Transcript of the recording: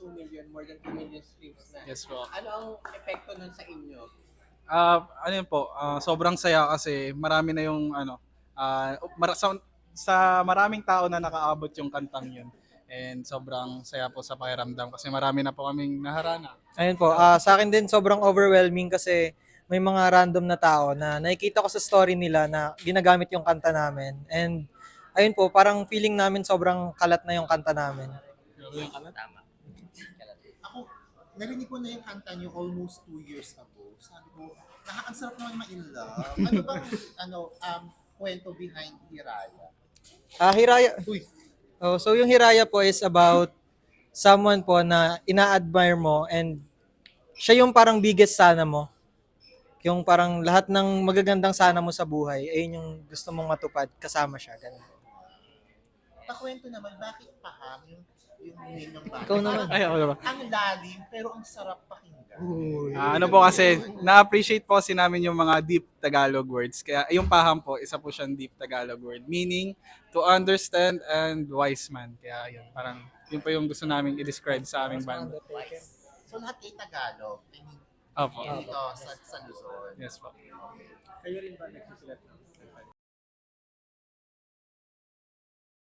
2 million, more than 2 million streams na. Yes po. Ano ang epekto nun sa inyo? Ano yun po, sobrang saya kasi marami na yung sa maraming tao na nakaabot yung kantang yun. And sobrang saya po sa pakiramdam kasi marami na po kaming naharana. Ayun po, sa akin din sobrang overwhelming kasi may mga random na tao na nakikita ko sa story nila na ginagamit yung kanta namin. And ayun po, parang feeling namin sobrang kalat na yung kanta namin. Tama. Ako, narinig ko na yung kanta niyo almost 2 years ago. Sabi ko, ang sarap naman ma-in love. Ano bang, kwento behind Hiraya? Hiraya, Uy, so yung Hiraya po is about someone po na ina-admire mo and siya yung parang biggest sana mo. Yung parang lahat ng magagandang sana mo sa buhay, ayun yung gusto mong matupad, kasama siya. Ganun. pakwento naman, bakit paham yung name ng banda? Ikaw naman. Ay, ako naman. Ang lalim, pero ang sarap pakinggan. Ano po kasi, na-appreciate po kasi namin yung mga deep Tagalog words. Kaya yung paham po, isa po siyang deep Tagalog word. Meaning, to understand and wise man. Kaya yun, parang yun po yung gusto namin i-describe sa aming band. So lahat ay Tagalog. I mean, Opo. dito sa Luzon. Yes po. Kayo rin ba nagsusulat ng